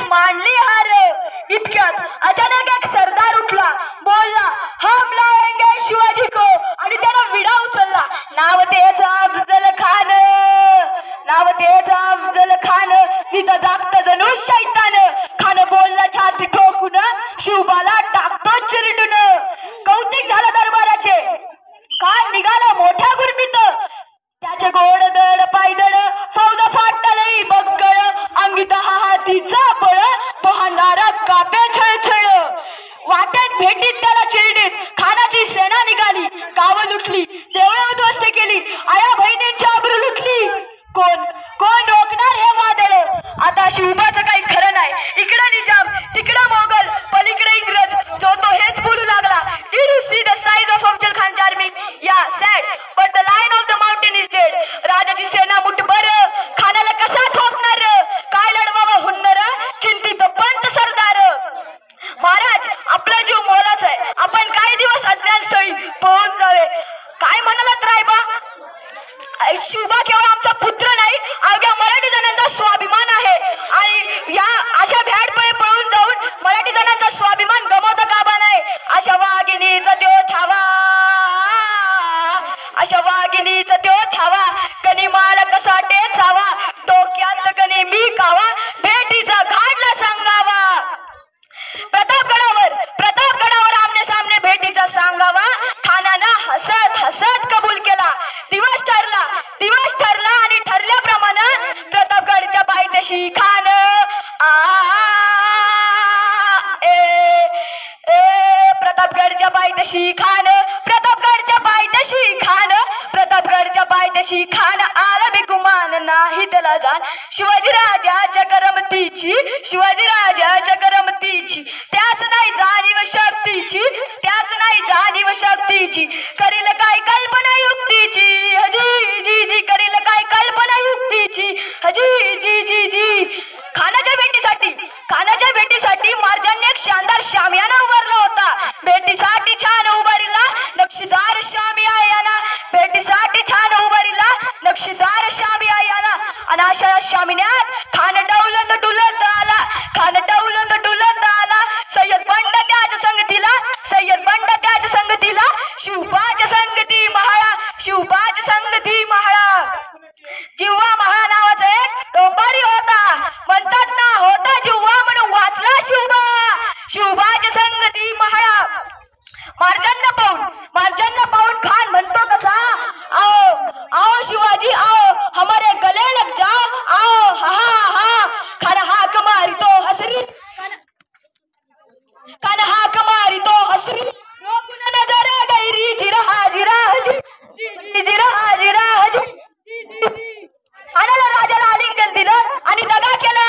लगेच मांडली हार. इतक्यात अचानक एक सरदार उठला, बोलला हम लाएंगे शिवाजी को, आणि त्यानं विडा उचलला. नाव त्याचं अफजल खान, नाव त्याचं अफजल खान. तिथं जागत जणू शैतान. खान बोलला छाती ठोकून, शिवबाला टाकतो चिरडून. कौतिक झालं दरबाराचे, कान निघाला मोठ्या गुरमीत. त्याचे गोड दड पायदड, फौज फाटलई बक्कळ. अंगित हातीचा बळ, पाहणारा कापे छळछळ. वाटेत भेटीत त्याला चिरडीत खानाची सेना निघाली. गावं लुटली, देवळं उद्ध्वस्त केली, आया बहिणींची आबरू लुटली. कोण कोण रोखणार हे वादळ? आता शिवबाचं काही खरं नाही. इकडं निजाम, तिकडं मोगल, पलीकडे इंग्रज. जो तो हेच बोलू लागला. Did you see the size of Afzal Khan's army? Yeah, sad, but the lion of the mountain is dead. राजाची सेना मुठभर, खानाला कसा थोपणार? काय लढवावं हुन्नर, चिंतित पंत सरदार. महाराज, आपला जीव मोलाचा आहे. आपण काही दिवस अज्ञात स्थळी पोहोच जावे. काय म्हणालात रायबा? शिवबा केवळ आमचा पुत्र नाही, अवघ्या मराठी जणांचा स्वाभिमान आहे. आणि या अशा भ्याडपळे पळून जाऊन मराठी जणांचा स्वाभिमान गमावता कामा नाही. अशा वाघिणीचा त्यो छावा, अशा वाघिणीचा त्यो छावा. कणी माल कसा टेचावा, डोक्यात कणी मी कावा. भेटीचा घाटला सांगावा. प्रतापगडावर आमने सामने भेटीचा सांगावा. खानानं हसत हसत कबूल केला. दिवस ठरला आणि ठरल्याप्रमाणे प्रतापगडच्या पायथ्याशी खान प्रतापगडच्या पायथ्याशी खान, प्रतापगडच्या पायथ्याशी खान, प्रतापगडच्या पायथ्याशी खान. आला बेगुमान नाही त्याला जाण. शिवाजी राजाच्या करमतीची, शिवाजी राजाच्या करमतीची. त्यास नाही जाणीव शक्तीची, त्यास नाही जाणीव शक्तीची. करील काय कल्पना युक्तीची, हजी जी जी. करील काय कल्पना युक्तीची, हजी जी जी जी. खानाच्या भेटीसाठी महाराजांनी एक शानदार शामियाना उभारला होता. भेटीसाठी छान उभारला नक्षीदार शामियाना, भेटीसाठी छान उभारला नक्षीदार शामियाना. आणि अशा शामियानात खान डौलत डुलत आला, खान डौलत डुलत आला. सय्यद बंड त्याच्या संगतीला, सय्यद बंड त्याच्या संगतीला. शिवबाच्या संगती महाळा, शिवबाच्या संगती महाळा. जिव्हा महा नावाचा एक डोंबारी होता. म्हणतात ना, होता जिव्हा म्हणून वाचला शिवबा. शिवबाच्या संगती महाळा. महाराजांना पाहून खान म्हणतो कसा, आओ आओ शिवाजी आओ, हमारे गले लग जाओ, आओ हा हा. खान हाक मारितो हसरी, खान हाक मारितो हसरी. रोकून नजर गैरी, जिरा जिरा जी जिरा जिरा जी. खानाला राजाला आलिंगन दिलं आणि दगा केला.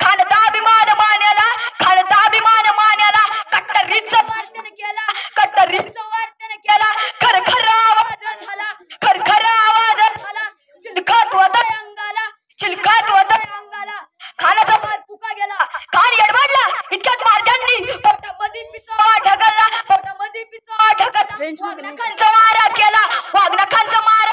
खान दाभिमान मान्याला, खान दाभिमान मान्याला. कट्टरीचं वार्तन केला, कट्टरीचं वार्तन केला. खरखर आवाज झाला, खरखर आवाज झाला. चिलखत होता अंगाला, चिलखत होता अंगाला. खानाचा पार फुका गेला, खान यडबडला. इतक्यात महाराजांनी पोटामध्ये पिचवा ढकलला, पोटामध्ये पिचवा ढकलला. वाघनखांचा मारा केला, वाघनखांचा मारा